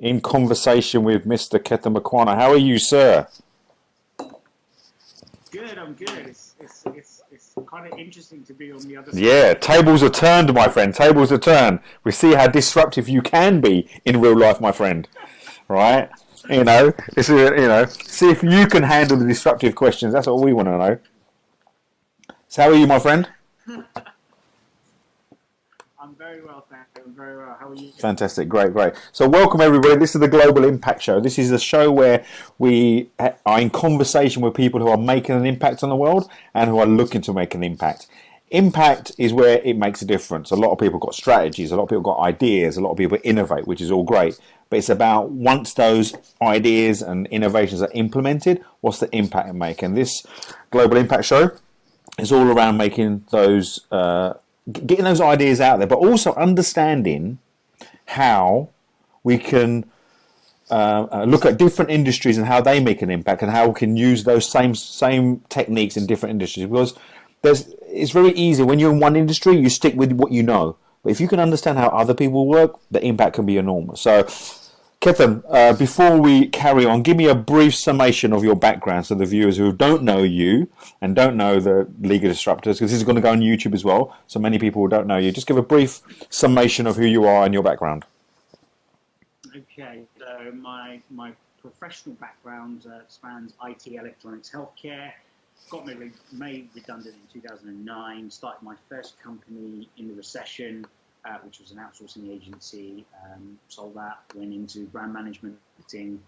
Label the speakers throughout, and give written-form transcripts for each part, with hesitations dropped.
Speaker 1: in conversation with Mr. Ketan Makwana. How are you, sir?
Speaker 2: Good, I'm good. It's kind of interesting to be on the other side.
Speaker 1: Yeah, tables are turned, my friend. Tables are turned. We see how disruptive you can be in real life, my friend. Right? See if you can handle the disruptive questions. That's what we want to know. So how are you, my friend?
Speaker 2: I'm very well, thank you. I'm very well. How are you?
Speaker 1: Fantastic, great. So welcome everybody. This is the Global Impact Show. This is a show where we are in conversation with people who are making an impact on the world and who are looking to make an impact. Impact is where it makes a difference. A lot of people got strategies, a lot of people got ideas, a lot of people innovate, which is all great. But it's about once those ideas and innovations are implemented, what's the impact it make? And this Global Impact Show is all around making those getting those ideas out there, but also understanding how we can look at different industries and how they make an impact, and how we can use those same techniques in different industries. Because it's very easy when you're in one industry, you stick with what you know. But if you can understand how other people work, the impact can be enormous. So, Ketan, before we carry on, give me a brief summation of your background so the viewers who don't know you and don't know the League of Disruptors, because this is going to go on YouTube as well, so many people who don't know you. Just give a brief summation of who you are and your background.
Speaker 2: Okay, so my professional background spans IT, electronics, healthcare. Got made redundant in 2009. Started my first company in the recession, which was an outsourcing agency. Sold that, went into brand management, marketing,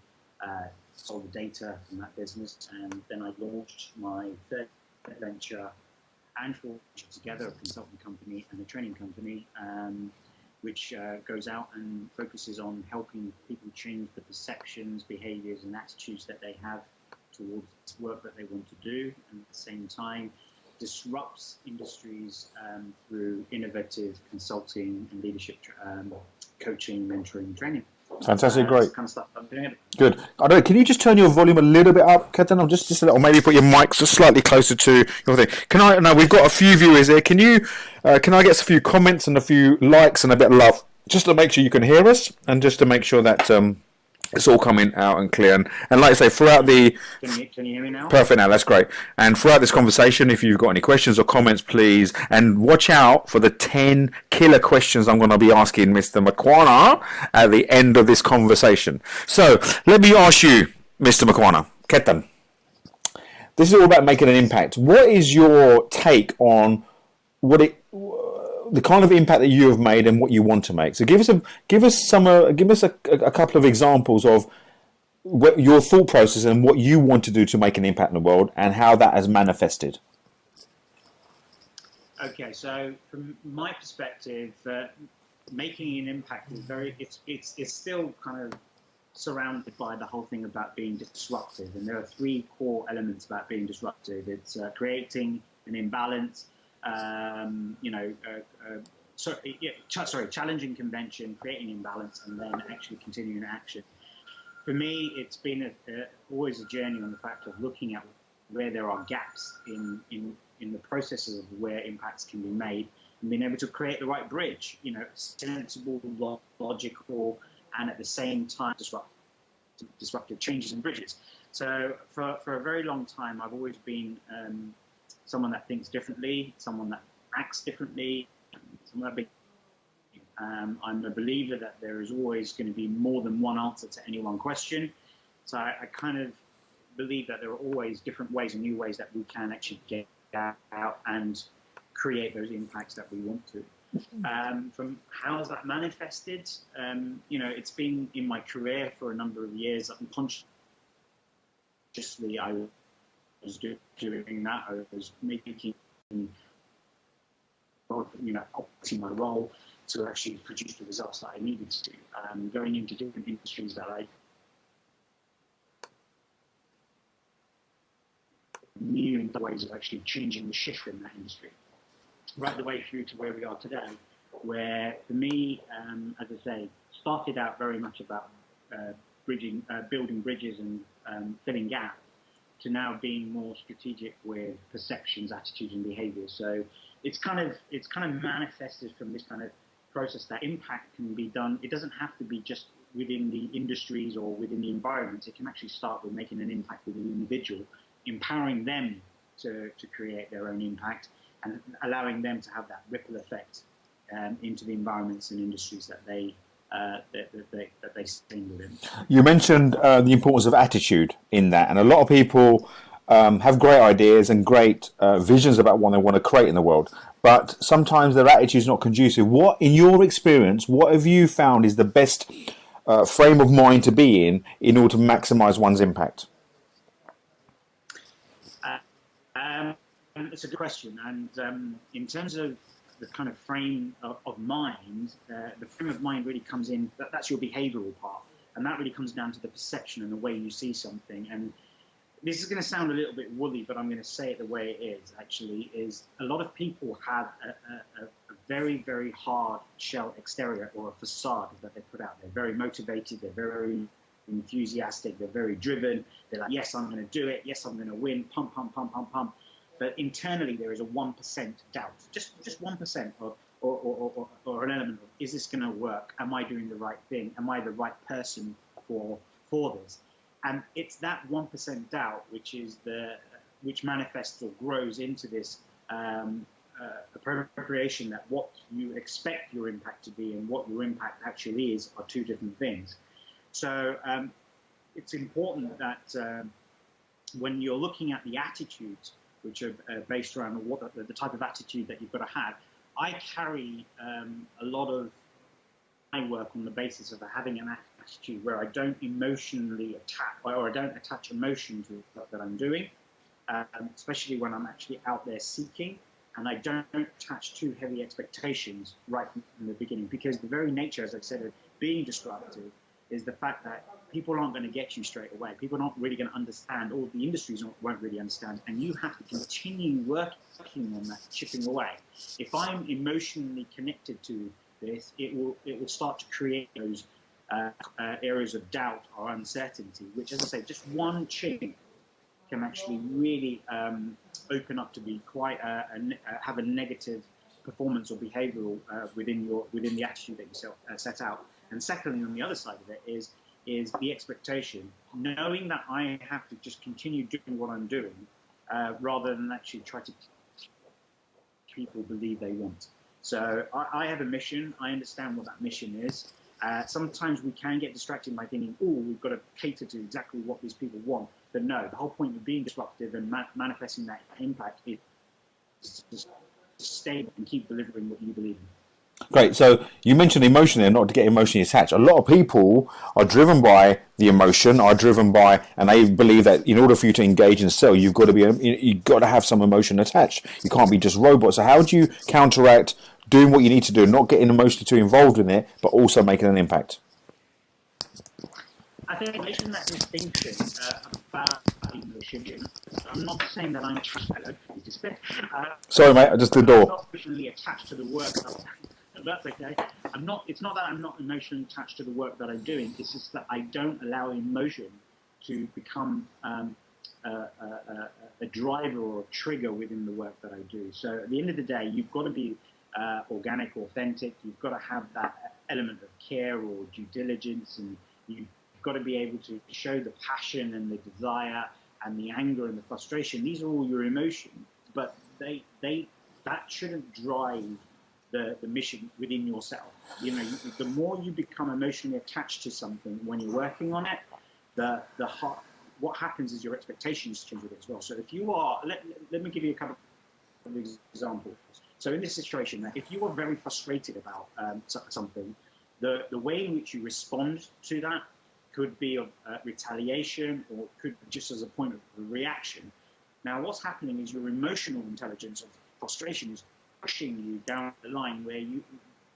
Speaker 2: sold the data from that business, and then I launched my third venture, and for together, a consulting company and a training company, which goes out and focuses on helping people change the perceptions, behaviors, and attitudes that they have towards work that they want to do, and at the same time disrupts industries through innovative consulting and leadership coaching, mentoring, training.
Speaker 1: Fantastic, great.
Speaker 2: Kind of stuff I'm doing.
Speaker 1: Good. I don't know, can you just turn your volume a little bit up, Ketan? Or just a little, or maybe put your mics just slightly closer to your thing. Can I? No, we've got a few viewers here. Can you? Can I get a few comments and a few likes and a bit of love, just to make sure you can hear us, and just to make sure that it's all coming out and clear. And like I say, throughout the...
Speaker 2: Can you hear me now?
Speaker 1: Perfect now, that's great. And throughout this conversation, if you've got any questions or comments, please, and watch out for the 10 killer questions I'm going to be asking Mr. Makwana at the end of this conversation. So, let me ask you, Mr. Makwana, Ketan, this is all about making an impact. What is your take on the kind of impact that you have made and what you want to make? So give us a couple of examples of your thought process and what you want to do to make an impact in the world, and how that has manifested.
Speaker 2: Okay, so from my perspective, making an impact is it's still kind of surrounded by the whole thing about being disruptive, and there are three core elements about being disruptive. It's creating an imbalance. Challenging convention, creating imbalance, and then actually continuing action. For me, it's been always a journey on the fact of looking at where there are gaps in the processes of where impacts can be made, and being able to create the right bridge, sensible, logical, and at the same time disruptive changes and bridges. So for a very long time, I've always been someone that thinks differently, someone that acts differently, I'm a believer that there is always going to be more than one answer to any one question. So I kind of believe that there are always different ways and new ways that we can actually get out and create those impacts that we want to. From how has that manifested? It's been in my career for a number of years. Unconsciously, I was doing that. I was making, opting my role to actually produce the results that I needed to, going into different industries that I knew the ways of actually changing the shift in that industry, right the way through to where we are today, where for me, as I say, started out very much about building bridges and filling gaps, to now being more strategic with perceptions, attitudes, and behaviours. So it's kind of manifested from this kind of process that impact can be done. It doesn't have to be just within the industries or within the environments. It can actually start with making an impact with an individual, empowering them to create their own impact and allowing them to have that ripple effect into the environments and industries that they sing within.
Speaker 1: You mentioned the importance of attitude in that, and a lot of people have great ideas and great visions about what they want to create in the world, but sometimes their attitude is not conducive. What, in your experience, what have you found is the best frame of mind to be in order to maximize one's impact?
Speaker 2: It's a good question, and in terms of the kind of frame of mind, the frame of mind really comes in, that's your behavioral part, and that really comes down to the perception and the way you see something. And this is going to sound a little bit woolly, but I'm going to say it the way it is, actually, is a lot of people have a very, very hard shell exterior or a facade that they put out. They're very motivated, they're very enthusiastic, they're very driven, they're like, yes, I'm going to do it, yes, I'm going to win, pump, pump, pump, pump, pump. But internally there is a 1% doubt, just 1% or an element of, is this going to work? Am I doing the right thing? Am I the right person for this? And it's that 1% doubt which manifests or grows into this appropriation that what you expect your impact to be and what your impact actually is are two different things. So it's important that when you're looking at the attitudes which are based around the type of attitude that you've got to have, I carry a lot of my work on the basis of having an attitude where I don't emotionally attach, or I don't attach emotion to what that I'm doing, especially when I'm actually out there seeking, and I don't attach too heavy expectations right from the beginning, because the very nature, as I said, of being disruptive is the fact that people aren't going to get you straight away. People aren't really going to understand, or the industries won't really understand, and you have to continue working on that, chipping away. If I'm emotionally connected to this, it will start to create those areas of doubt or uncertainty, which, as I say, just one chink can actually really open up to be quite have a negative performance or behavioural within the attitude that you set out. And secondly, on the other side of it is the expectation, knowing that I have to just continue doing what I'm doing, rather than actually try to people believe they want. So I have a mission. I understand what that mission is. Sometimes we can get distracted by thinking, oh, we've got to cater to exactly what these people want. But no, the whole point of being disruptive and manifesting that impact is to stay and keep delivering what you believe in.
Speaker 1: Great. So you mentioned emotion there, not to get emotionally attached. A lot of people are driven by the emotion, and they believe that in order for you to engage and sell, you've got to have some emotion attached. You can't be just robots. So how do you counteract doing what you need to do, not getting emotionally too involved in it, but also making an impact?
Speaker 2: I think making that distinction about emotion, I'm not saying that I'm
Speaker 1: sorry, mate, I just did the door.
Speaker 2: I'm not emotionally attached to the work that's okay. It's not that I'm not emotionally attached to the work that I'm doing. It's just that I don't allow emotion to become a driver or a trigger within the work that I do. So at the end of the day, you've got to be organic, authentic. You've got to have that element of care or due diligence, and you've got to be able to show the passion and the desire and the anger and the frustration. These are all your emotions, but that shouldn't drive the mission within yourself. You know, the more you become emotionally attached to something when you're working on it, what happens is your expectations change with it as well. So if you are, let me give you a couple of examples. So in this situation, if you are very frustrated about something, the way in which you respond to that could be of retaliation, or could be just as a point of reaction. Now, what's happening is your emotional intelligence of frustration is pushing you down the line where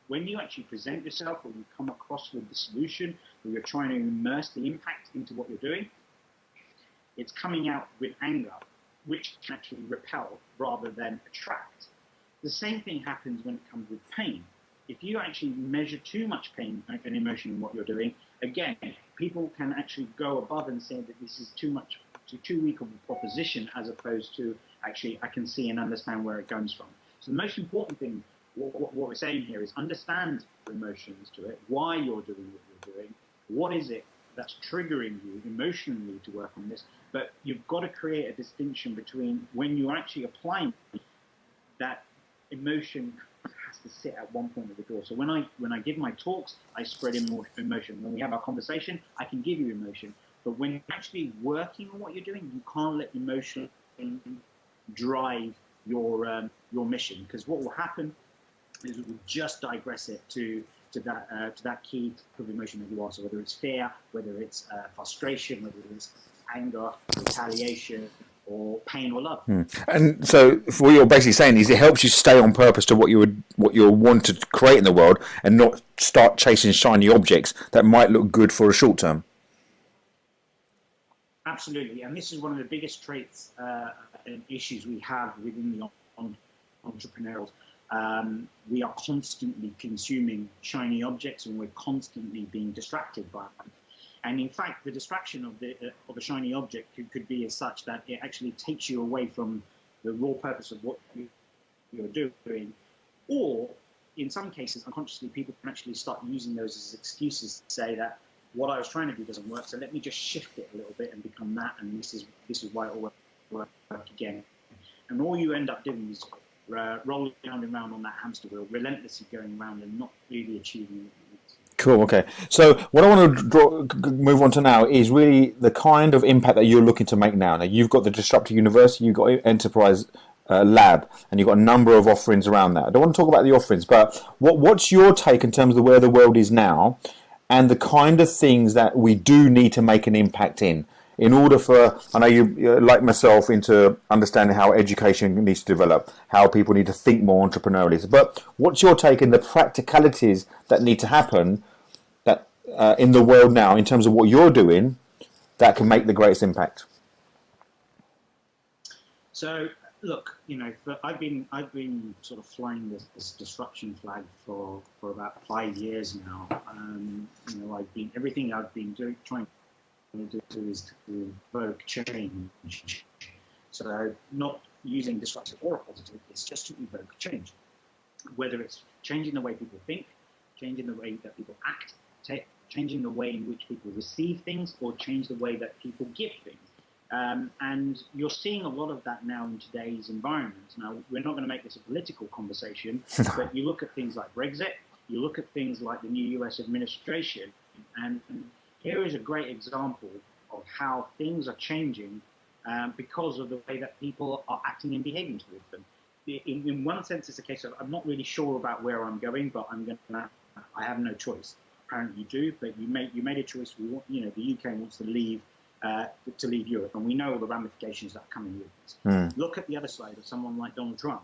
Speaker 2: when you actually present yourself, or you come across with the solution, or you're trying to immerse the impact into what you're doing, it's coming out with anger, which can actually repel rather than attract. The same thing happens when it comes with pain. If you actually measure too much pain and emotion in what you're doing, again, people can actually go above and say that this is too weak of a proposition, as opposed to actually I can see and understand where it comes from. So the most important thing, what we're saying here, is understand the emotions to it, why you're doing what you're doing, What is it that's triggering you emotionally to work on this? But you've got to create a distinction between when you're actually applying that emotion has to sit at one point of the door. So when I give my talks, I spread in more emotion. When we have our conversation, I can give you emotion. But when you're actually working on what you're doing, you can't let emotion drive your mission, because what will happen is it will just digress it to that key type of emotion that you are. So whether it's fear, whether it's frustration, whether it's anger, retaliation, or pain or love.
Speaker 1: And so, what you're basically saying is, it helps you stay on purpose to what you want to create in the world, and not start chasing shiny objects that might look good for a short term.
Speaker 2: Absolutely, and this is one of the biggest traits and issues we have within the entrepreneurial. We are constantly consuming shiny objects, and we're constantly being distracted by them. And in fact, the distraction of a shiny object could be as such that it actually takes you away from the raw purpose of what you're doing. Or in some cases, unconsciously, people can actually start using those as excuses to say that what I was trying to do doesn't work, so let me just shift it a little bit and become that, and this is why it will work again. And all you end up doing is rolling round and round on that hamster wheel, relentlessly going round and not really achieving it.
Speaker 1: Cool. Okay. So what I want to move on to now is really the kind of impact that you're looking to make now. Now you've got the Disruptive University, you've got Enterprise Lab, and you've got a number of offerings around that. I don't want to talk about the offerings, but what's your take in terms of where the world is now, and the kind of things that we do need to make an impact in order for, I know you, like myself, into understanding how education needs to develop, how people need to think more entrepreneurially. But what's your take in the practicalities that need to happen that in the world now, in terms of what you're doing, that can make the greatest impact?
Speaker 2: So, look, I've been sort of flying this disruption flag for about 5 years now. Everything I've been trying to do is to evoke change. So not using disruptive or a positive, it's just to evoke change. Whether it's changing the way people think, changing the way that people act, changing the way in which people receive things, or change the way that people give things. And you're seeing a lot of that now in today's environment. Now, we're not going to make this a political conversation, but you look at things like Brexit, you look at things like the new US administration, and here is a great example of how things are changing because of the way that people are acting and behaving towards them. In one sense, it's a case of I'm not really sure about where I'm going, but I have no choice. Apparently, you do, but you made a choice. The UK wants to leave Europe, and we know all the ramifications that are coming with this. Look at the other side of someone like Donald Trump.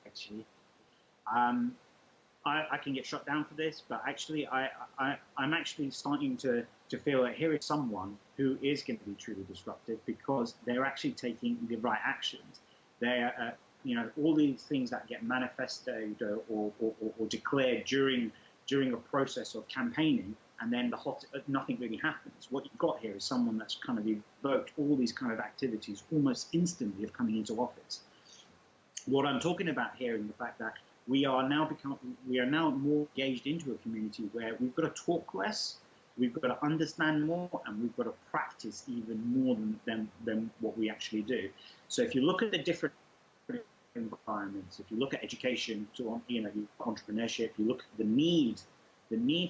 Speaker 2: Actually, I can get shut down for this, but actually, I'm actually starting to feel that here is someone who is going to be truly disruptive because they're actually taking the right actions. They're all these things that get manifested or declared during a process of campaigning, and then nothing really happens. What you've got here is someone that's kind of evoked all these kind of activities almost instantly of coming into office. What I'm talking about here is the fact that we are now more engaged into a community where we've got to talk less, we've got to understand more, and we've got to practice even more than what we actually do. So if you look at the different environments, if you look at education, entrepreneurship, you look at the need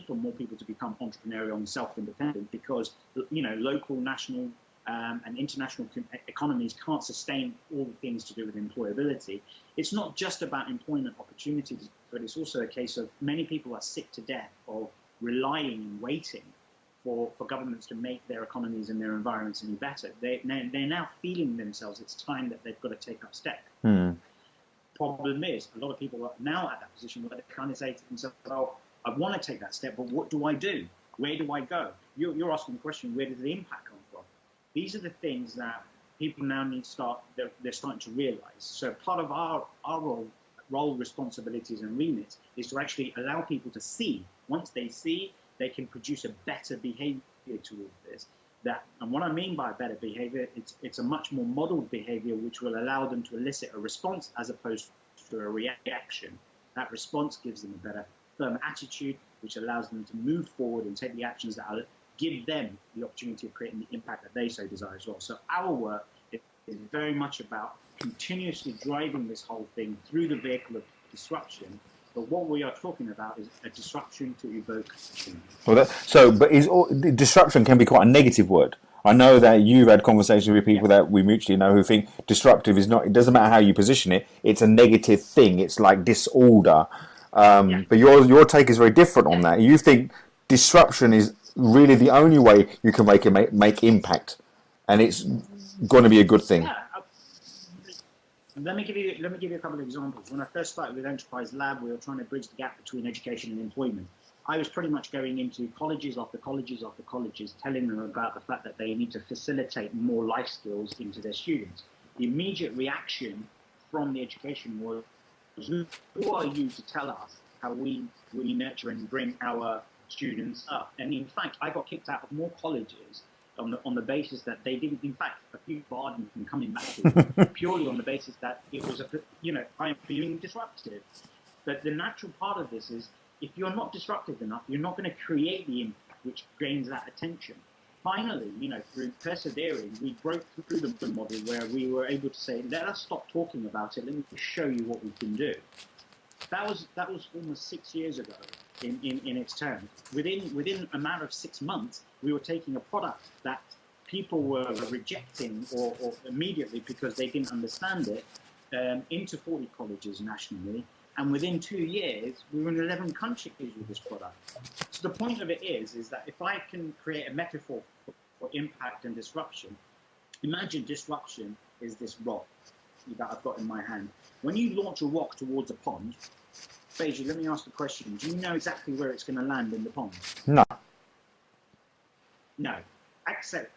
Speaker 2: for more people to become entrepreneurial and self-independent, because local, national, and international economies can't sustain all the things to do with employability. It's not just about employment opportunities, but it's also a case of many people are sick to death of relying and waiting for governments to make their economies and their environments any better. They're now feeling themselves it's time that they've got to take up step. Problem is, a lot of people are now at that position where they kind of say to themselves, "Oh, I want to take that step, but what do I do? Where do I go?" You're asking the question, where does the impact come from? These are the things that people now need to start, they're starting to realize. So part of our role, responsibilities and remits is to actually allow people to see. Once they see, they can produce a better behavior towards this. And what I mean by better behavior, it's a much more modeled behavior which will allow them to elicit a response as opposed to a reaction. That response gives them a better firm attitude, which allows them to move forward and take the actions that are give them the opportunity of creating the impact that they so desire as well. So our work is very much about continuously driving this whole thing through the vehicle of disruption. But what we are talking about is a disruption to evoke change.
Speaker 1: Well, disruption can be quite a negative word. I know that you've had conversations with people that we mutually know who think disruptive is not. It doesn't matter how you position it; it's a negative thing. It's like disorder. But your take is very different on that. You think disruption is really the only way you can make impact, and it's going to be a good thing.
Speaker 2: Yeah. Let me give you a couple of examples. When I first started with Enterprise Lab, we were trying to bridge the gap between education and employment. I was pretty much going into colleges after colleges after colleges, telling them about the fact that they need to facilitate more life skills into their students. The immediate reaction from the education was, who are you to tell us how we nurture and bring our students up? And in fact, I got kicked out of more colleges on the basis that they didn't, in fact, a few barred me from coming back to it, purely on the basis that it was, I am feeling disruptive. But the natural part of this is, if you're not disruptive enough, you're not going to create the impact which gains that attention. Finally, through persevering, we broke through the model where we were able to say, let us stop talking about it, let me show you what we can do. That was almost 6 years ago in its term. Within a matter of 6 months, we were taking a product that people were rejecting or immediately because they didn't understand it into 40 colleges nationally. And within 2 years, we were in 11 countries with this product. So the point of it is that if I can create a metaphor for impact and disruption, imagine disruption is this rock that I've got in my hand. When you launch a rock towards a pond, Beji, let me ask the question. Do you know exactly where it's going to land in the pond?
Speaker 1: No.
Speaker 2: No. Excellent.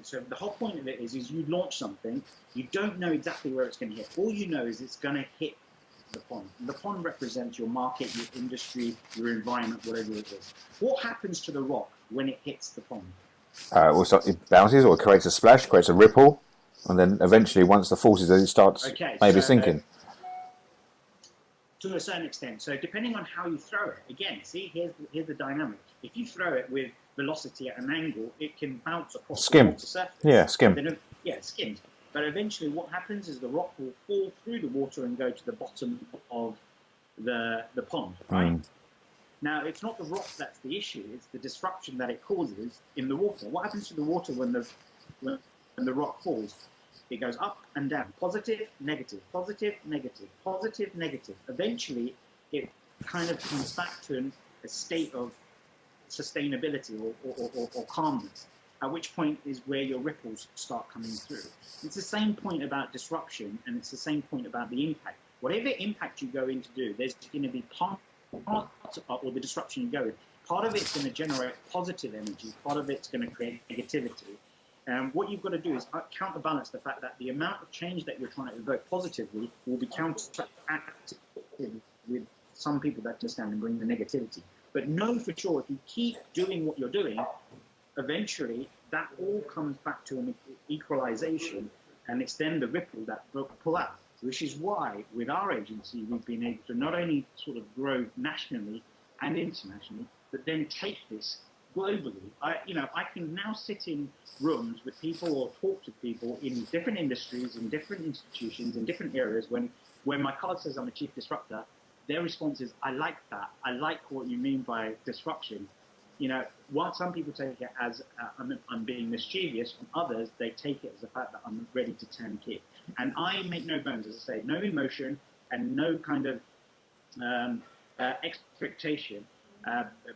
Speaker 2: So the whole point of it is you launch something, you don't know exactly where it's going to hit. All you know is it's going to hit the pond. The pond represents your market, your industry, your environment, whatever it is. What happens to the rock when it hits the pond?
Speaker 1: It bounces or it creates a splash, creates a ripple, and then eventually, once the forces, it starts sinking.
Speaker 2: To a certain extent. So depending on how you throw it, again, see, here's the dynamic. If you throw it with velocity at an angle, it can bounce across the water surface.
Speaker 1: Yeah, skim.
Speaker 2: It skims. But eventually what happens is the rock will fall through the water and go to the bottom of the pond, right? Now, it's not the rock that's the issue, it's the disruption that it causes in the water. What happens to the water when the rock falls? It goes up and down, positive, negative, positive, negative, positive, negative. Eventually, it kind of comes back to a state of sustainability or calmness, at which point is where your ripples start coming through. It's the same point about disruption, and it's the same point about the impact. Whatever impact you go in to do, there's going to be part or the disruption you go in. Part of it's going to generate positive energy, part of it's going to create negativity. What you've got to do is counterbalance the fact that the amount of change that you're trying to evoke positively will be counteracted with some people that just stand and bring the negativity. But know for sure, if you keep doing what you're doing, eventually that all comes back to an equalization, and it's then the ripple that will pull out, which is why with our agency we've been able to not only sort of grow nationally and internationally, but then take this globally. I can now sit in rooms with people or talk to people in different industries, in different institutions, in different areas. When my colleague says I'm a chief disruptor, their response is, I like that. I like what you mean by disruption. While some people take it as I'm being mischievous, from others, they take it as the fact that I'm ready to turn kid. And I make no bones, as I say, no emotion and no kind of expectation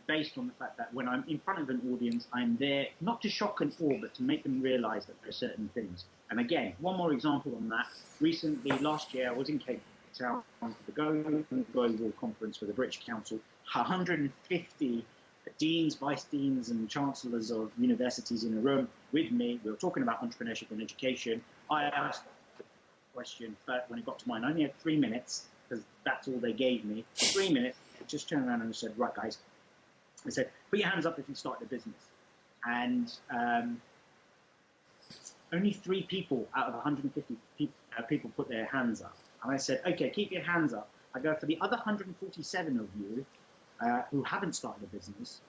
Speaker 2: based on the fact that when I'm in front of an audience, I'm there not to shock and awe, but to make them realize that there are certain things. And again, one more example on that. Recently, last year, I was in Cape Town for the Global Conference for the British Council. 150 deans, vice deans, and chancellors of universities in a room with me. We were talking about entrepreneurship and education. I asked the question, but when it got to mine, I only had 3 minutes, because that's all they gave me. 3 minutes. I just turned around and said, right, guys. I said, put your hands up if you started a business. And only 3 people out of 150 people put their hands up. And I said, okay, keep your hands up. I go, for the other 147 of you who haven't started a business,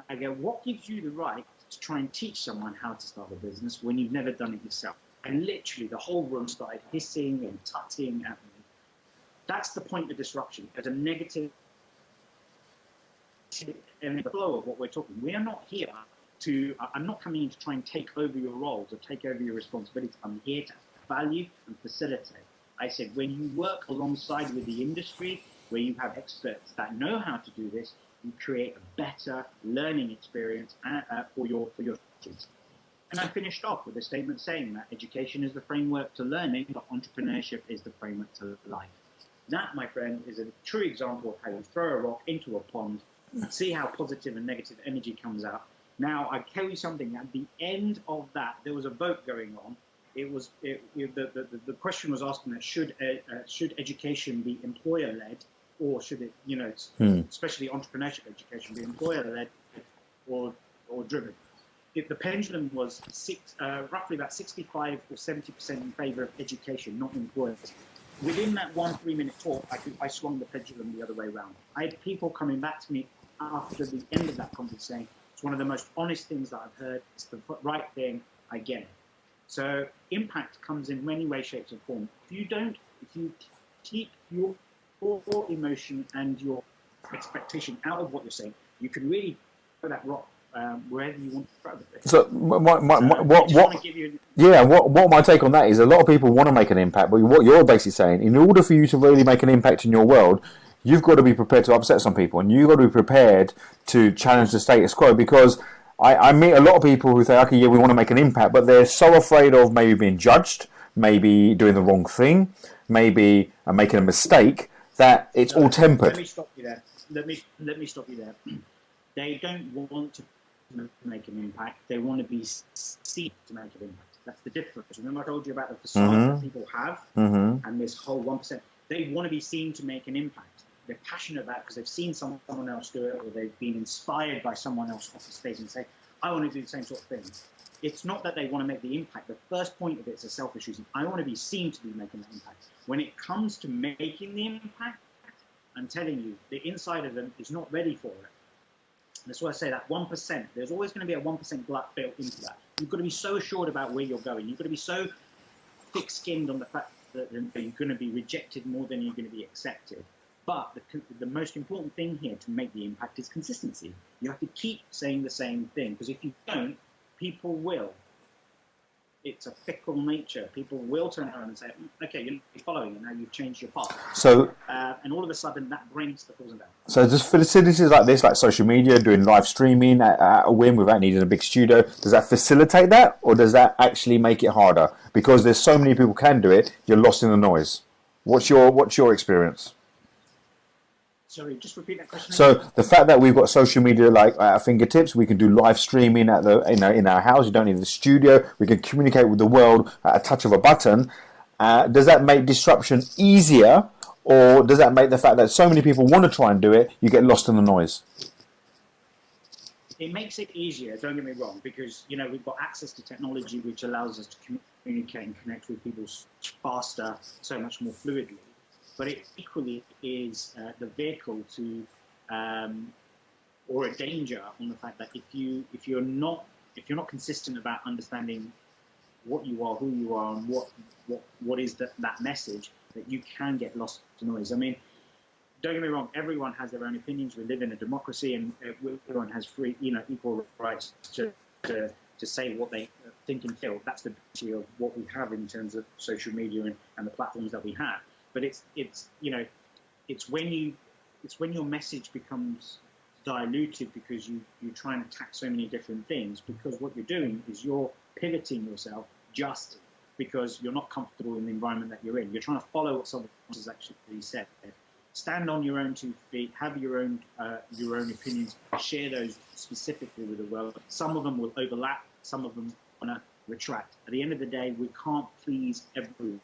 Speaker 2: I go, what gives you the right to try and teach someone how to start a business when you've never done it yourself? And literally the whole room started hissing and tutting at me. That's the point of disruption. As a negative and the flow of what we're talking. We are not here to, I'm not coming in to try and take over your roles or take over your responsibilities. I'm here to value and facilitate. I said, when you work alongside with the industry, where you have experts that know how to do this, you create a better learning experience for your kids. And I finished off with a statement saying that education is the framework to learning, but entrepreneurship is the framework to life. That, my friend, is a true example of how you throw a rock into a pond, see how positive and negative energy comes out. Now, I tell you something, at the end of that, there was a vote going on. The question was asking that should education be employer-led, or should it, especially entrepreneurship education, be employer-led or driven? If the pendulum was roughly about 65 or 70% in favor of education, not employers. Within that 1 3-minute talk, I swung the pendulum the other way around. I had people coming back to me after the end of that conference saying, it's one of the most honest things that I've heard. It's the right thing. I get it. So impact comes in many ways, shapes, and forms. If you keep your emotion and your expectation out of what you're saying, you can really throw that rock wherever you want to throw it.
Speaker 1: So what my take on that is, a lot of people want to make an impact, but what you're basically saying, in order for you to really make an impact in your world, you've got to be prepared to upset some people, and you've got to be prepared to challenge the status quo, because I meet a lot of people who say, okay, yeah, we want to make an impact, but they're so afraid of maybe being judged, maybe doing the wrong thing, maybe making a mistake, that it's all tempered.
Speaker 2: Let me stop you there. Let me stop you there. They don't want to make an impact. They want to be seen to make an impact. That's the difference. Remember I told you about the facade that people have and this whole 1%. They want to be seen to make an impact. They're passionate about it because they've seen someone else do it, or they've been inspired by someone else off the stage and say, I want to do the same sort of thing. It's not that they want to make the impact. The first point of it is a selfish reason. I want to be seen to be making that impact. When it comes to making the impact, I'm telling you, the inside of them is not ready for it. That's why I say that 1%, there's always going to be a 1% glut built into that. You've got to be so assured about where you're going. You've got to be so thick-skinned on the fact that you're going to be rejected more than you're going to be accepted. But the most important thing here to make the impact is consistency. You have to keep saying the same thing, because if you don't, people will. It's a fickle nature. People will turn around and say, okay, you're following it, now you've changed your path.
Speaker 1: So,
Speaker 2: and all of a sudden, that brings the falls down.
Speaker 1: So does facilities like this, like social media, doing live streaming at a whim without needing a big studio, does that facilitate that, or does that actually make it harder? Because there's so many people can do it, you're lost in the noise. What's your experience?
Speaker 2: Sorry, just repeat that question.
Speaker 1: So the fact that we've got social media like at our fingertips, we can do live streaming at in our house. You don't need the studio. We can communicate with the world at a touch of a button. Does that make disruption easier, or does that make the fact that so many people want to try and do it, you get lost in the noise?
Speaker 2: It makes it easier. Don't get me wrong, because we've got access to technology which allows us to communicate and connect with people faster, so much more fluidly. But it equally is the vehicle to, or a danger on the fact that if you're not consistent about understanding what you are, who you are, and what is that message, that you can get lost in noise. I mean, don't get me wrong. Everyone has their own opinions. We live in a democracy, and everyone has free, equal rights to say what they think and feel. That's the beauty of what we have in terms of social media and the platforms that we have. But it's when your message becomes diluted because you try and attack so many different things, because what you're doing is you're pivoting yourself just because you're not comfortable in the environment that you're in. You're trying to follow what someone else has actually said. Stand on your own 2 feet, have your own opinions, share those specifically with the world. Some of them will overlap, some of them want to retract. At the end of the day, we can't please everyone.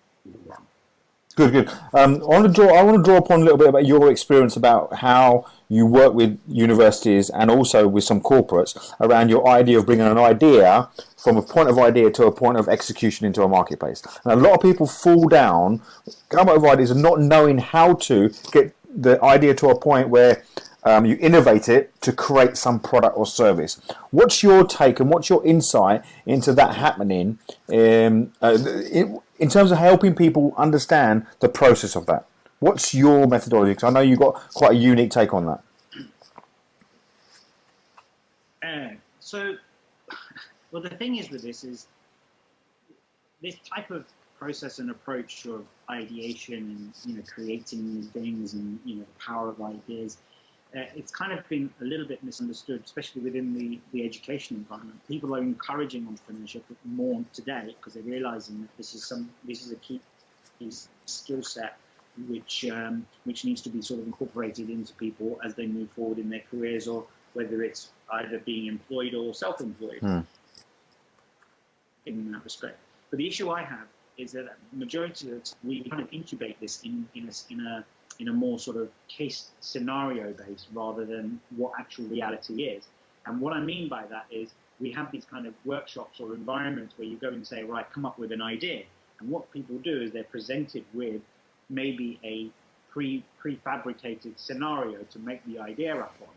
Speaker 1: Good. I want to draw upon a little bit about your experience about how you work with universities and also with some corporates around your idea of bringing an idea from a point of idea to a point of execution into a marketplace. And a lot of people fall down, come up with ideas and not knowing how to get the idea to a point where you innovate it to create some product or service. What's your take and what's your insight into that happening in terms of helping people understand the process of that? What's your methodology? Because I know you've got quite a unique take on that.
Speaker 2: So, well, the thing is with this is this type of process and approach of ideation and creating new things and the power of ideas. It's kind of been a little bit misunderstood, especially within the education environment. People are encouraging entrepreneurship more today because they're realizing that this is a key skill set which needs to be sort of incorporated into people as they move forward in their careers, or whether it's either being employed or self-employed in that respect. But the issue I have is that the majority of it, we kind of incubate this in a more sort of case scenario based rather than what actual reality is. And what I mean by that is we have these kind of workshops or environments where you go and say, right, come up with an idea. And what people do is they're presented with maybe a prefabricated scenario to make the idea up on.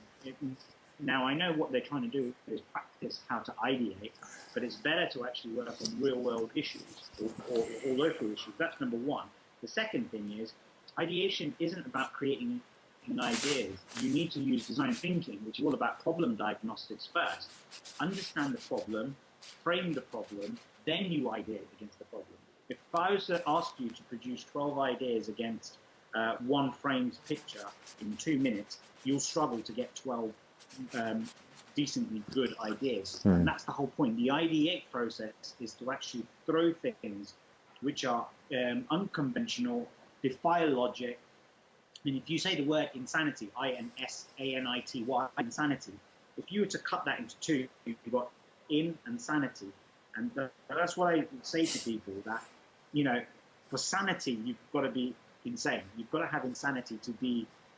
Speaker 2: Now, I know what they're trying to do is practice how to ideate, but it's better to actually work on real-world issues or local issues. That's number one. The second thing is ideation isn't about creating ideas. You need to use design thinking, which is all about problem diagnostics first. Understand the problem, frame the problem, then you ideate against the problem. If I was to ask you to produce 12 ideas against one framed picture in 2 minutes, you'll struggle to get 12 decently good ideas. And that's the whole point. The ideate process is to actually throw things which are unconventional, defy logic. And if you say the word insanity, insanity, insanity, if you were to cut that into two, you've got in and sanity. And that's what I say to people, that, for sanity, you've got to be insane. You've got to have insanity to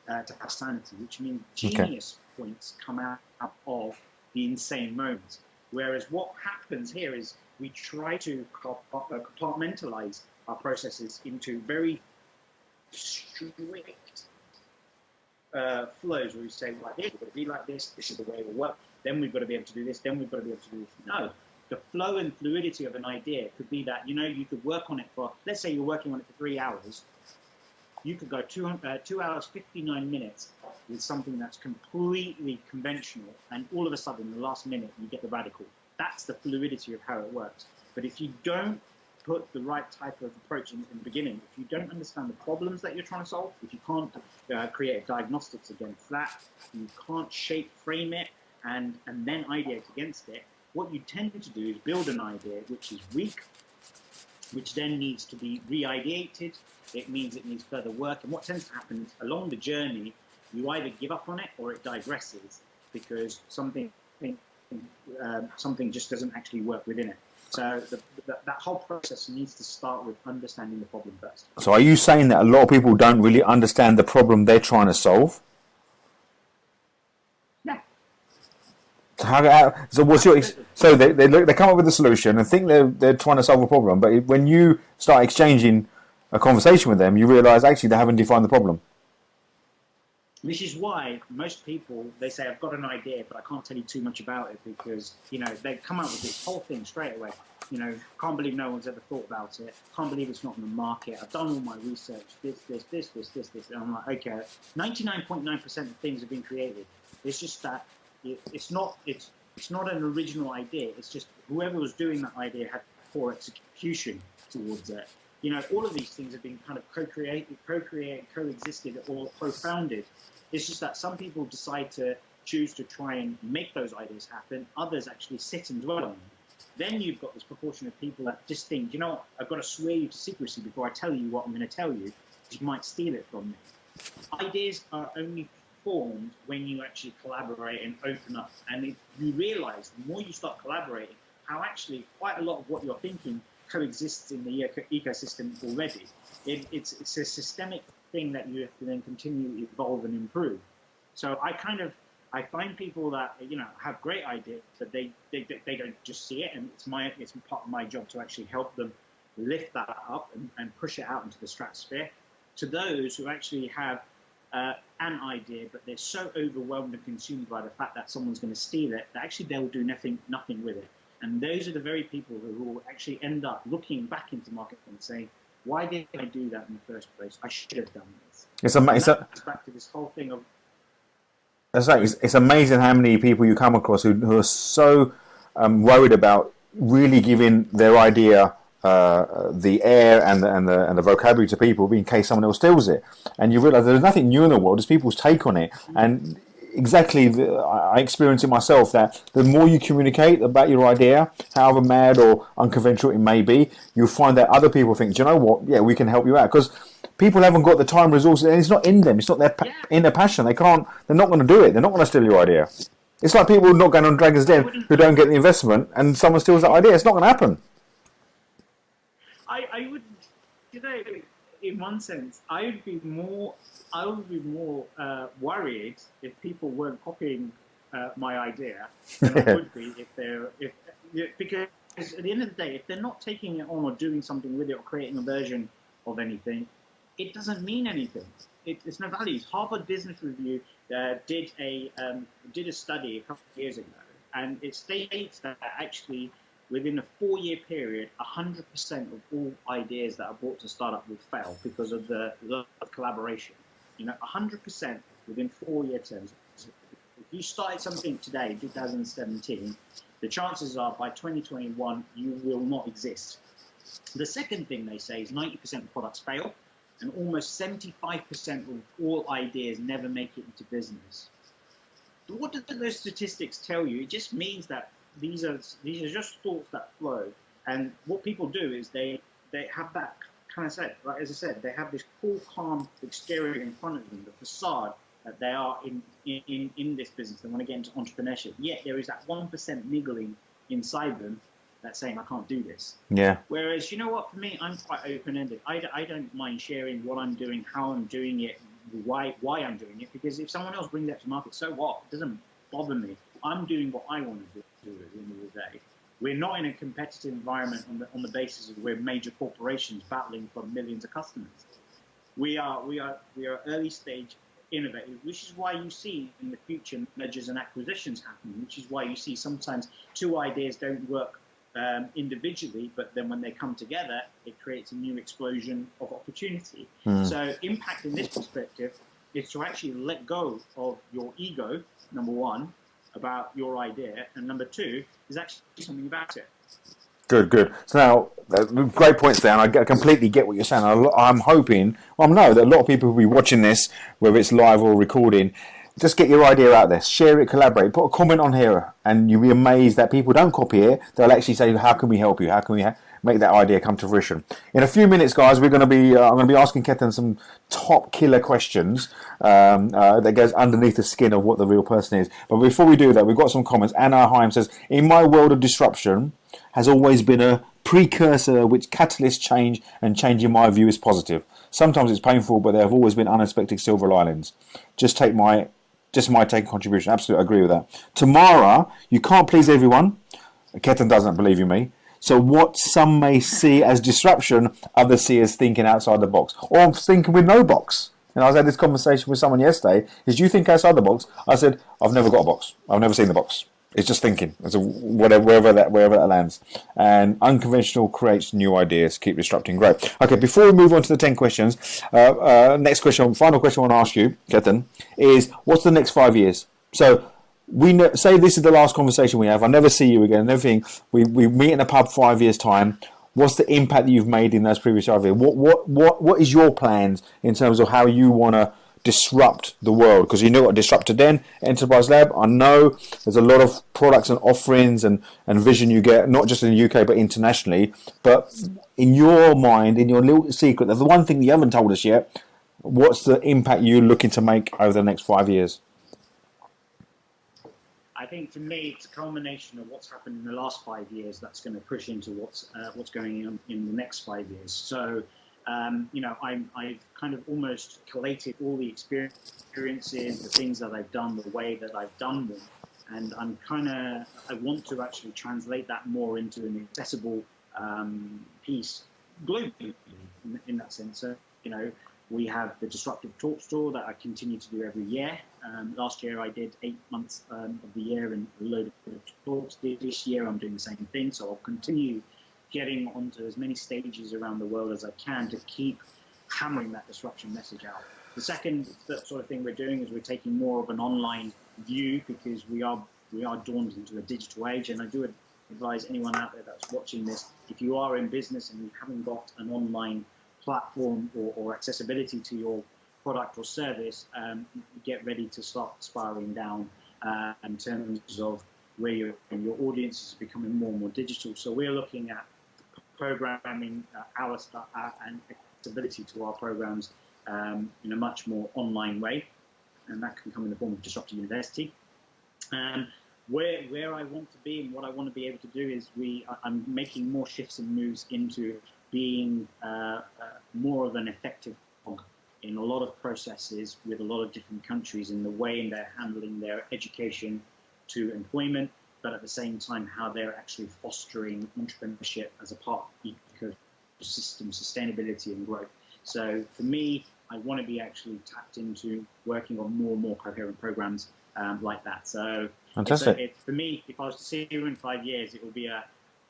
Speaker 2: have sanity, which means genius points come out of the insane moments. Whereas what happens here is we try to compartmentalize our processes into very strict flows where we say, like this, we've got to be like this is the way it will work, then we've got to be able to do this, then we've got to be able to do this. No, the flow and fluidity of an idea could be that, you could work on it for, let's say you're working on it for 3 hours, you could go 2 hours, 59 minutes with something that's completely conventional, and all of a sudden, in the last minute, you get the radical. That's the fluidity of how it works. But if you don't put the right type of approach in the beginning, if you don't understand the problems that you're trying to solve, if you can't create diagnostics against that, you can't frame it, and then ideate against it, what you tend to do is build an idea which is weak, which then needs to be re-ideated. It means it needs further work. And what tends to happen is along the journey, you either give up on it or it digresses because something just doesn't actually work within it. So that whole process needs to start with understanding the problem first.
Speaker 1: So are you saying that a lot of people don't really understand the problem they're trying to solve?
Speaker 2: Yeah.
Speaker 1: So what's your so they come up with a solution and think they're trying to solve a problem, but when you start exchanging a conversation with them, you realise actually they haven't defined the problem.
Speaker 2: This is why most people, they say, I've got an idea, but I can't tell you too much about it because, they come up with this whole thing straight away. Can't believe no one's ever thought about it. Can't believe it's not in the market. I've done all my research, this. And I'm like, okay, 99.9% of things have been created. It's just that it's not an original idea. It's just whoever was doing that idea had poor execution towards it. All of these things have been kind of co-created, coexisted, or co-founded. It's just that some people decide to choose to try and make those ideas happen. Others actually sit and dwell on them. Then you've got this proportion of people that just think, I've got to swear you to secrecy before I tell you what I'm going to tell you, because you might steal it from me. Ideas are only formed when you actually collaborate and open up. And if you realize, the more you start collaborating, how actually quite a lot of what you're thinking coexists in the ecosystem already. It's a systemic thing that you have to then continue to evolve and improve. So I find people that have great ideas, but they don't just see it, and it's part of my job to actually help them lift that up and push it out into the stratosphere. To those who actually have an idea, but they're so overwhelmed and consumed by the fact that someone's going to steal it that actually they'll do nothing with it. And those are the very people who will actually end up looking back into marketing and saying, why did I do that in the first place? I should have done this. It's back to this whole thing of...
Speaker 1: It's amazing how many people you come across who are so worried about really giving their idea the air and the vocabulary to people in case someone else steals it. And you realise there's nothing new in the world, it's people's take on it. And exactly, I experience it myself, that the more you communicate about your idea, however mad or unconventional it may be, you'll find that other people think, do you know what, yeah, we can help you out. Because people haven't got the time, resources, and it's not in them, it's not in their passion. They're not going to do it, they're not going to steal your idea. It's like people not going on Dragon's Den who don't get the investment and someone steals that idea. It's not going to happen.
Speaker 2: I would, you know, in one sense, I would be more worried if people weren't copying my idea than I would be because at the end of the day, if they're not taking it on or doing something with it or creating a version of anything, it doesn't mean anything. It's no value. Harvard Business Review did a study a couple of years ago, and it states that actually within a 4-year period, 100% of all ideas that are brought to startup will fail because of the lack of collaboration. 100% within 4-year terms. If you started something today, 2017, the chances are by 2021 you will not exist. The second thing they say is 90% of products fail, and almost 75% of all ideas never make it into business. What do those statistics tell you? It just means that these are just thoughts that flow, and what people do is they have that kind of set, like as I said, they have this cool, calm exterior in front of them, the facade that they are in this business. They want to get into entrepreneurship. Yet there is that 1% niggling inside them that's saying, I can't do this.
Speaker 1: Yeah.
Speaker 2: Whereas, you know what, for me, I'm quite open-ended. I don't mind sharing what I'm doing, how I'm doing it, why I'm doing it, because if someone else brings that to market, so what? It doesn't bother me. I'm doing what I want to do at the end of the day. We're not in a competitive environment on the basis of we're major corporations battling for millions of customers. We are early stage innovators, which is why you see in the future mergers and acquisitions happening, which is why you see sometimes two ideas don't work individually, but then when they come together, it creates a new explosion of opportunity. So impact in this perspective is to actually let go of your ego, number one, about your idea, and number two is actually do something about it.
Speaker 1: Good. So now, great points there, and I completely get what you're saying. I'm hoping, that a lot of people will be watching this, whether it's live or recording. Just get your idea out there, share it, collaborate, put a comment on here, and you'll be amazed that people don't copy it. They'll actually say, how can we help you? How can we make that idea come to fruition? In a few minutes, guys, I'm going to be asking Ketan some top killer questions that goes underneath the skin of what the real person is. But before we do that, we've got some comments. Anna Heim says, in my world of disruption has always been a precursor which catalysts change, and change in my view is positive. Sometimes it's painful, but there have always been unexpected silver linings. Just my take and contribution. Absolutely agree with that. Tamara, you can't please everyone. Ketan doesn't believe in me. So what some may see as disruption, others see as thinking outside the box, or thinking with no box. And I was had this conversation with someone yesterday. Do you think outside the box? I said, I've never got a box. I've never seen the box. It's just thinking. It's wherever that lands. And unconventional creates new ideas. Keep disrupting. Great. Okay, before we move on to the 10 questions, next question, final question I want to ask you, Ketan, is what's the next 5 years? So we say this is the last conversation we have. I never see you again and everything. We meet in a pub 5 years' time. What's the impact that you've made in those previous 5 years? What is your plans in terms of how you want to disrupt the world? Because you know what Disruptor Den, Enterprise Lab, I know there's a lot of products and offerings and vision you get, not just in the UK but internationally. But in your mind, in your little secret, the one thing you haven't told us yet, what's the impact you're looking to make over the next 5 years?
Speaker 2: I think for me, it's a culmination of what's happened in the last 5 years that's going to push into what's going on in the next 5 years. So, I've kind of almost collated all the experiences, the things that I've done, the way that I've done them, and I want to actually translate that more into an accessible piece globally in that sense. So, We have the Disruptive Talk Store that I continue to do every year. Last year I did 8 months of the year and a load of talks. This year I'm doing the same thing, so I'll continue getting onto as many stages around the world as I can to keep hammering that disruption message out. The second sort of thing we're doing is we're taking more of an online view, because we are dawned into a digital age, and I do advise anyone out there that's watching this, if you are in business and you haven't got an online platform or accessibility to your product or service, get ready to start spiraling down in terms of where your audience is becoming more and more digital. So we're looking at programming our stuff and accessibility to our programs in a much more online way, and that can come in the form of Disruptive University. Where I want to be and what I want to be able to do is I'm making more shifts and moves into being more of an effective cog in a lot of processes with a lot of different countries in the way they're handling their education to employment, but at the same time how they're actually fostering entrepreneurship as a part of ecosystem sustainability and growth. So for me, I want to be actually tapped into working on more and more coherent programs like that. So
Speaker 1: fantastic.
Speaker 2: For me, if I was to see you in 5 years, it will be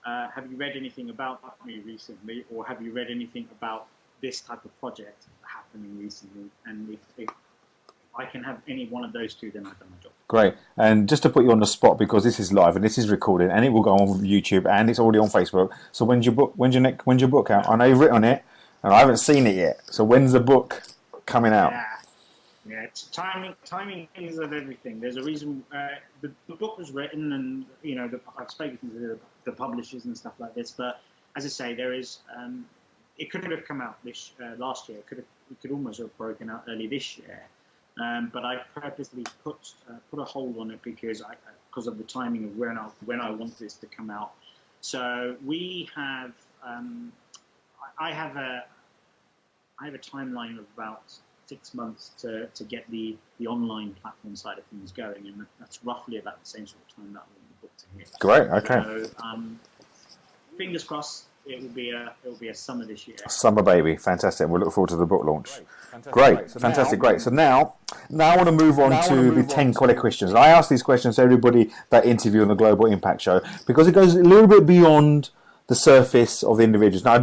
Speaker 2: have you read anything about me recently, or have you read anything about this type of project happening recently? And if I can have any one of those two, then I've done my job.
Speaker 1: Great. And just to put you on the spot, because this is live and this is recorded and it will go on YouTube and it's already on Facebook. So when's your book out? I know you've written it and I haven't seen it yet. So when's the book coming out?
Speaker 2: Yeah, timing is of everything. There's a reason the book was written, and I've spoken to the publishers and stuff like this. But as I say, there is it could have come out this last year. It could almost have broken out early this year. But I purposely put a hold on it because of the timing of when I want this to come out. So we have I have a timeline of about 6 months to get the online platform side of things going, and that's roughly about the same sort of time that I want the book to hit.
Speaker 1: Great. Okay.
Speaker 2: So fingers crossed. It will be a summer this year.
Speaker 1: Summer baby, fantastic. We'll look forward to the book launch. Great, fantastic, great. So now I want to move on to the 10 quality questions. I ask these questions to everybody that interview on the Global Impact Show because it goes a little bit beyond the surface of the individuals. Now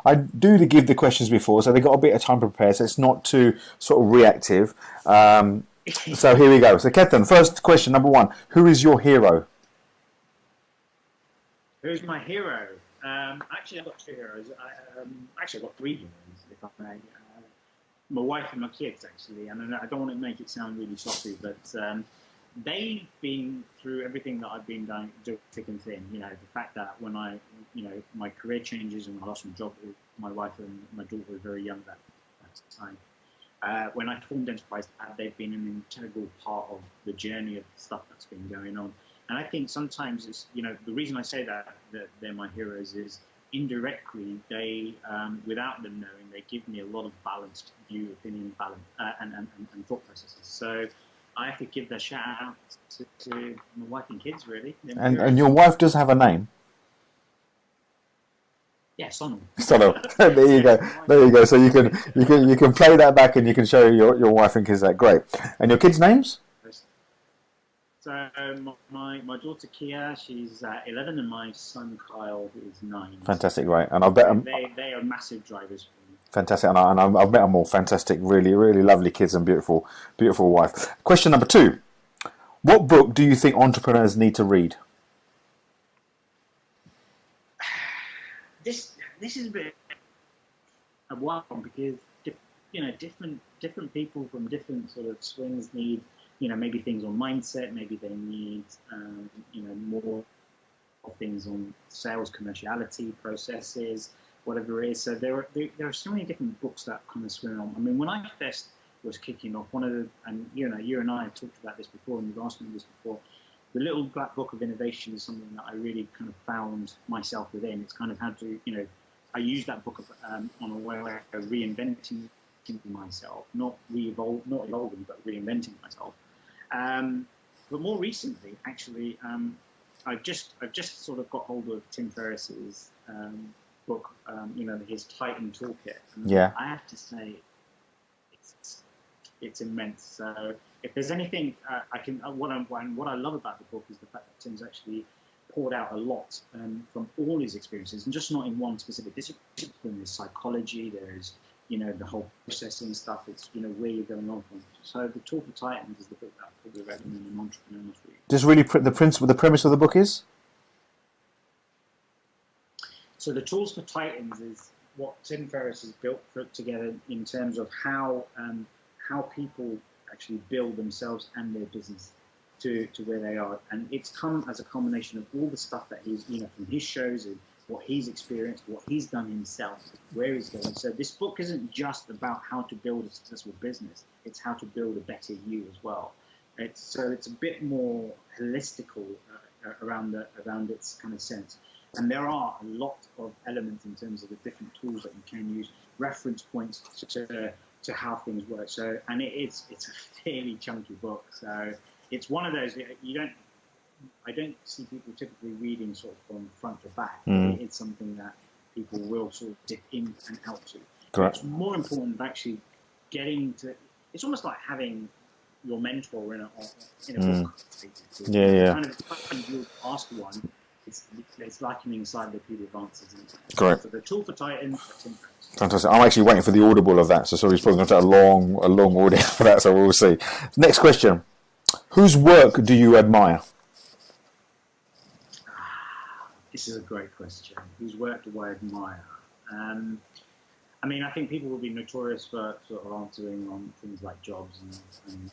Speaker 1: I do give the questions before, so they got a bit of time to prepare, so it's not too sort of reactive. So here we go. So Ketan, first question, number 1: who is your hero?
Speaker 2: Who's my hero? Actually, I've got 2 heroes. I've got 3 heroes, if I may. My wife and my kids, actually. And I don't want to make it sound really sloppy, but they've been through everything that I've been doing thick and thin. The fact that when my career changes and I lost my job, my wife and my daughter were very young at the time. When I formed EnSpirit, they've been an integral part of the journey of stuff that's been going on. And I think sometimes it's, the reason I say that they're my heroes is indirectly they, without them knowing, they give me a lot of balanced view, opinion, balance, and thought processes. So I have to give the shout out to my wife and kids, really.
Speaker 1: And your wife does have a name?
Speaker 2: Yeah, Sonal.
Speaker 1: Sonal. There you go. There you go. So you can play that back and you can show your wife and kids that. Great. And your kids' names?
Speaker 2: So my daughter Kia, she's 11, and my son Kyle is 9.
Speaker 1: Fantastic, right? And I bet
Speaker 2: they are massive drivers for me.
Speaker 1: Fantastic, and I've met them all. Fantastic, really, really lovely kids and beautiful wife. Question number 2: what book do you think entrepreneurs need to read?
Speaker 2: This is a bit of one because different people from different sort of swings need. Maybe things on mindset, maybe they need, more things on sales, commerciality, processes, whatever it is. So there are so many different books that kind of swim on. I mean, when I first was kicking off, and you and I have talked about this before, and you've asked me this before, the Little Black Book of Innovation is something that I really kind of found myself within. It's kind of how to, I use that book on a way of reinventing myself, not evolving, but reinventing myself. But more recently, actually, I've just sort of got hold of Tim Ferriss's book, his Titan Toolkit. And
Speaker 1: yeah.
Speaker 2: I have to say, it's immense. So if there's anything what I love about the book is the fact that Tim's actually poured out a lot from all his experiences, and just not in one specific discipline. There's psychology, there's the whole processing stuff. It's where you're going on from. So the Tool for Titans is the book that I probably recommend an entrepreneur must read.
Speaker 1: Just really the premise of the book is.
Speaker 2: So the Tools for Titans is what Tim Ferriss has built together in terms of how people actually build themselves and their business to where they are, and it's come as a combination of all the stuff that he's from his shows and what he's experienced, what he's done himself, where he's going. So this book isn't just about how to build a successful business; it's how to build a better you as well. It's a bit more holistical around its kind of sense. And there are a lot of elements in terms of the different tools that you can use, reference points to how things work. So, and it's a fairly chunky book. So it's one of those I don't see people typically reading sort of from front to back. It's something that people will sort of dip in and out to.
Speaker 1: Correct.
Speaker 2: It's more important than actually getting to. It's almost like having your mentor in a book.
Speaker 1: Yeah.
Speaker 2: Kind of you ask one. It's like him inside the people of answers.
Speaker 1: Correct.
Speaker 2: So the Tool for Titans.
Speaker 1: Fantastic. I'm actually waiting for the audible of that, so sorry, it's probably going to take a long audio for that, so we'll see. Next question. Whose work do you admire?
Speaker 2: This is a great question. Whose work do I admire? I mean, I think people will be notorious for sort of answering on things like jobs and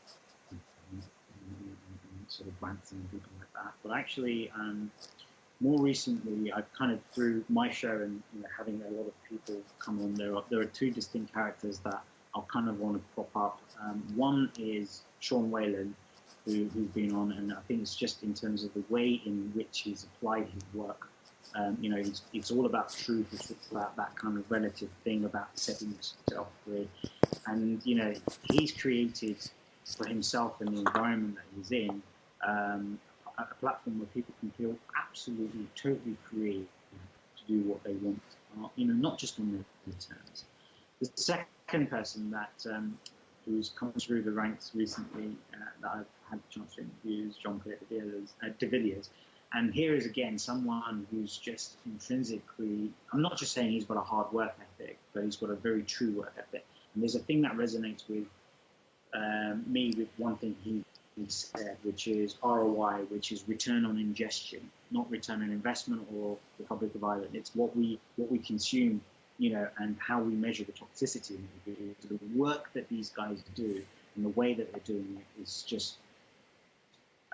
Speaker 2: sort of Branson and people like that. But actually, more recently, I've kind of through my show and having a lot of people come on, there are two distinct characters that I'll kind of want to prop up. One is Sean Whalen, who's been on, and I think it's just in terms of the way in which he's applied his work. It's all about truth. It's about that kind of relative thing about setting yourself free. And he's created for himself and the environment that he's in a platform where people can feel absolutely, totally free to do what they want. Not just on their terms. The second person that who's come through the ranks recently that I've had the chance to interview is John de Villiers. And here is again someone who's just intrinsically, I'm not just saying he's got a hard work ethic, but he's got a very true work ethic. And there's a thing that resonates with me with one thing he said, which is ROI, which is return on ingestion, not return on investment or the public of Ireland. It's what we consume, and how we measure the toxicity. The work that these guys do and the way that they're doing it is just,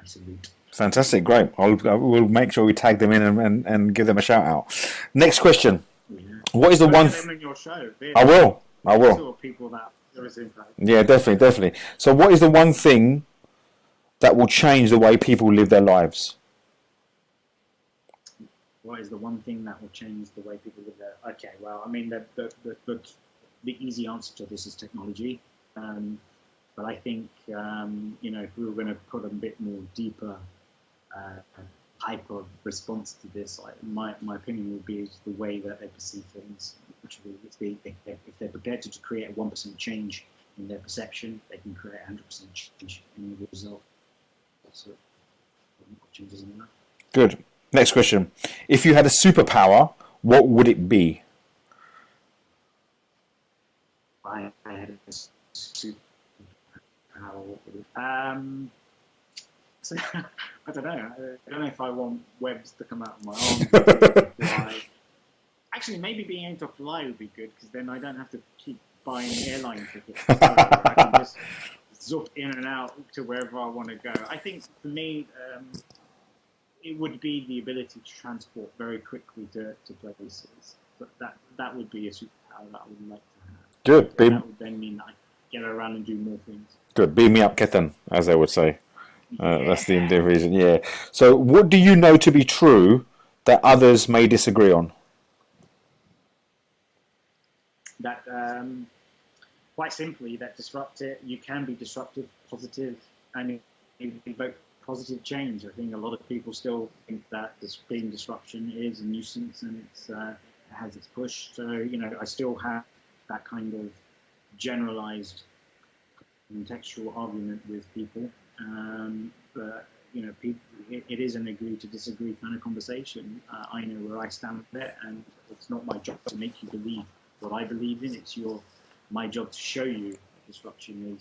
Speaker 2: I salute.
Speaker 1: Fantastic, great. We'll make sure we tag them in and give them a shout out. Next question. Yeah. What is the one?
Speaker 2: Them in your show.
Speaker 1: I will.
Speaker 2: Sort of people that there is impact.
Speaker 1: Yeah, definitely. So, what is the one thing that will change the way people live their lives?
Speaker 2: What is the one thing that will change the way people live their? Okay, well, I mean, the easy answer to this is technology. But I think, if we were going to put a bit more deeper type of response to this, my opinion would be the way that they perceive things. If they're prepared to create a 1% change in their perception, they can create 100% change in the result. So, what changes in that?
Speaker 1: Good. Next question. If you had a superpower, what would it be?
Speaker 2: I had a superpower. So, I don't know. I don't know if I want webs to come out of my arms. Actually, maybe being able to fly would be good, because then I don't have to keep buying airline tickets. So I can just zoop in and out to wherever I want to go. I think for me, it would be the ability to transport very quickly to places. But that would be a superpower that I would like to have.
Speaker 1: Good.
Speaker 2: That would then mean that I get around and do more things.
Speaker 1: Good. Beam me up, Ketan, as they would say. That's the reason. Yeah. So, what do you know to be true that others may disagree on?
Speaker 2: That quite simply, that you can be disruptive, positive, and evoke positive change. I think a lot of people still think that being disruption is a nuisance and it has its push. So I still have that kind of generalized contextual argument with people, but it is an agree to disagree kind of conversation. I know where I stand there, and it's not my job to make you believe what I believe in. It's my job to show you disruption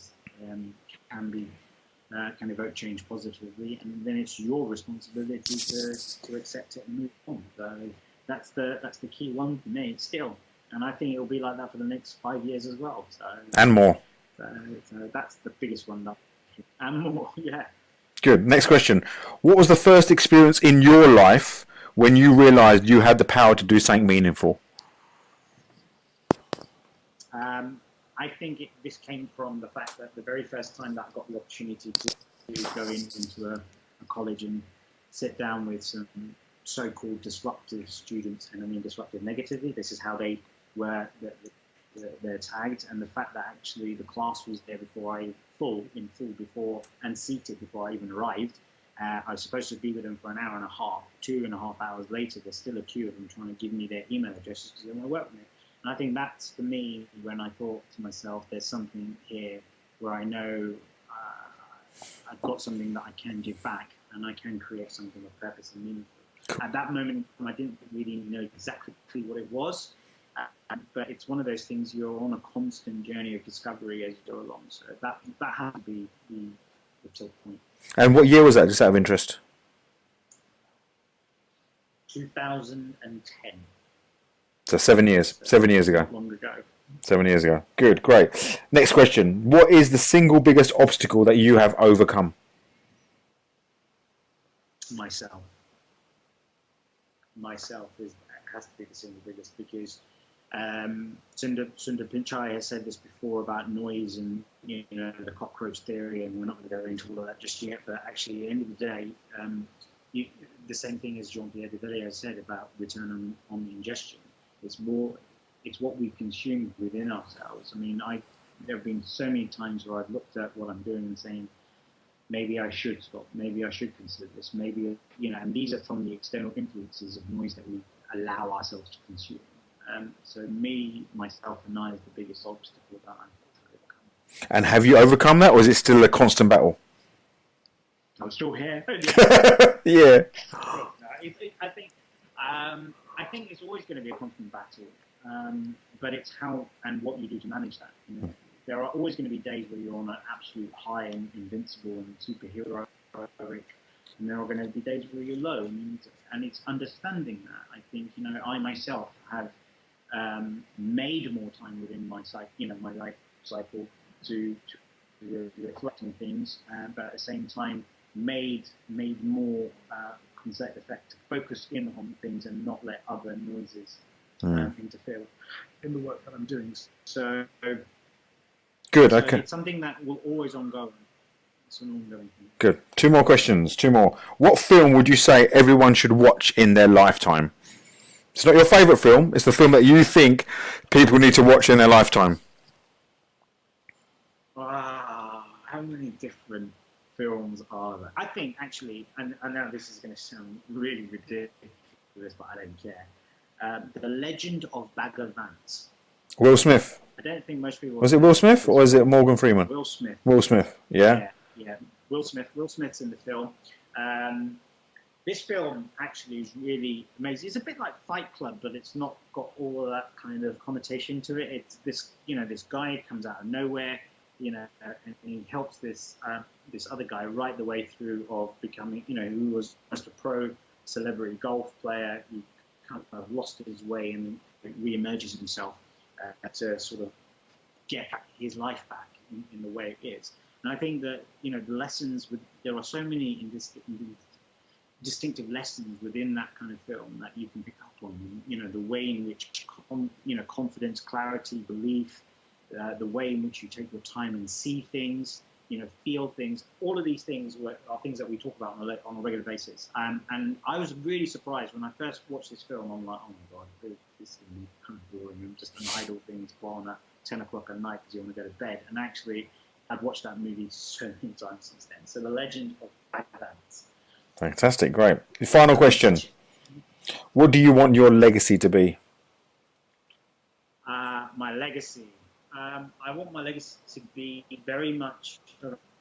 Speaker 2: can evoke change positively, and then it's your responsibility to accept it and move on. So that's the key one for me still, and I think it'll be like that for the next 5 years as well. So
Speaker 1: and more.
Speaker 2: So that's the biggest one, and more. Yeah.
Speaker 1: Good. Next question. What was the first experience in your life when you realised you had the power to do something meaningful?
Speaker 2: I think this came from the fact that the very first time that I got the opportunity to go into a college and sit down with some so-called disruptive students, and I mean disruptive negatively. This is how they were they're tagged, and the fact that actually the class was there before and seated before I even arrived. I was supposed to be with them for an hour and a half. 2.5 hours later, there's still a queue of them trying to give me their email addresses because they want to work with me. And I think that's, for me, when I thought to myself, there's something here where I know I've got something that I can give back, and I can create something of purpose and meaningful. Cool. At that moment, I didn't really know exactly what it was, but it's one of those things, you're on a constant journey of discovery as you go along. So that has to be the tilt point. And
Speaker 1: what year was that, just out of interest?
Speaker 2: 2010.
Speaker 1: So 7 years. 7 years ago.
Speaker 2: Long ago.
Speaker 1: 7 years ago. Good, great. Next question. What is the single biggest obstacle that you have overcome?
Speaker 2: Myself has to be the single biggest, because Sundar Pichai has said this before about noise and the cockroach theory, and we're not going to go into all of that just yet. But actually, at the end of the day, the same thing as Jean-Pierre de Villiers said about return on the ingestion. It's what we consume within ourselves. I mean, there have been so many times where I've looked at what I'm doing and saying, maybe I should stop, maybe I should consider this, maybe, and these are from the external influences of noise that we allow ourselves to consume. So myself and I is the biggest obstacle that I've overcome.
Speaker 1: And have you overcome that, or is it still a constant battle?
Speaker 2: I'm still here.
Speaker 1: Yeah.
Speaker 2: I think it's always going to be a constant battle, but it's how and what you do to manage that. There are always going to be days where you're on an absolute high and invincible and superhero, and there are going to be days where you're low, and it's understanding that. I think I myself have made more time within my my life cycle to reflect on things, but at the same time made more concerted effect to focus in on things and not let other noises interfere in the work that I'm doing. So
Speaker 1: good. Okay.
Speaker 2: It's something that will always ongoing. It's an ongoing thing.
Speaker 1: Good. Two more questions. What film would you say everyone should watch in their lifetime? It's not your favourite film. It's the film that you think people need to watch in their lifetime.
Speaker 2: How many different films are there? I think, actually, and I know this is going to sound really ridiculous, but I don't care. The Legend of Bagger Vance.
Speaker 1: Will Smith.
Speaker 2: I don't think most people...
Speaker 1: Was it Will Smith, or is it Morgan Freeman?
Speaker 2: Will Smith.
Speaker 1: Will Smith, yeah.
Speaker 2: Yeah. Will Smith. Will Smith's in the film. This film actually is really amazing. It's a bit like Fight Club, but it's not got all of that kind of connotation to it. It's this guy comes out of nowhere, and he helps this other guy right the way through of becoming, who was just a pro celebrity golf player. He kind of lost his way and re-emerges himself to sort of get his life back in the way it is. And I think that, the lessons, there are so many distinctive lessons within that kind of film that you can pick up on. The way in which, confidence, clarity, belief, the way in which you take your time and see things, feel things. All of these things are things that we talk about on a regular basis. And I was really surprised when I first watched this film. I'm like, oh my God, this is going to be kind of boring. I'm just an idle thing to put on at 10 o'clock at night because you want to go to bed. And actually, I've watched that movie so many times since then. So The Legend of Bagger Vance.
Speaker 1: Fantastic, great. The final question. What do you want your legacy to be?
Speaker 2: My legacy. I want my legacy to be very much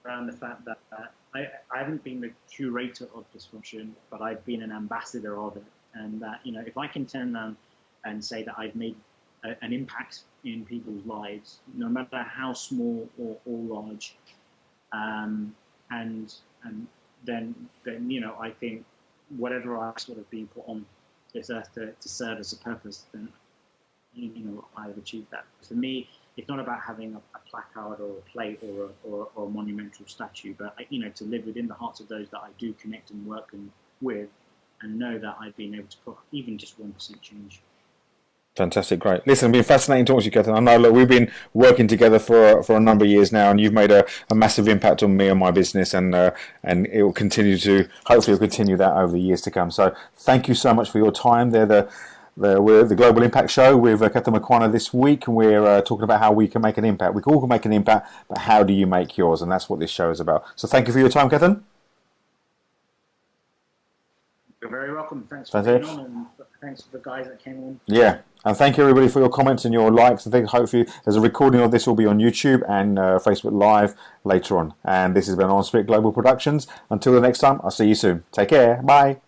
Speaker 2: around the fact that I haven't been the curator of dysfunction, but I've been an ambassador of it. And that, if I can turn around and say that I've made an impact in people's lives, no matter how small or large, and then I think whatever I've sort of been put on this earth to serve as a purpose, then I've achieved that. For me, it's not about having a placard or a plate or a monumental statue, but to live within the hearts of those that I do connect and work with, and know that I've been able to put even just 1% change.
Speaker 1: Fantastic, great. Listen, it's been fascinating talking to you, Ketan. I know, look, we've been working together for a number of years now, and you've made a massive impact on me and my business, and it will continue to, hopefully, it'll continue that over the years to come. So, thank you so much for your time. We're the Global Impact Show with Ketan Makwana this week, and we're talking about how we can make an impact. We all can make an impact, but how do you make yours? And that's what this show is about. So, thank you for your time, Ketan.
Speaker 2: You're very welcome. Thanks for being on, and thanks for the guys that came on.
Speaker 1: Yeah, and thank you everybody for your comments and your likes. I think hopefully there's a recording of this will be on YouTube and Facebook Live later on. And this has been EnSpirit.Global Productions. Until the next time, I'll see you soon. Take care. Bye.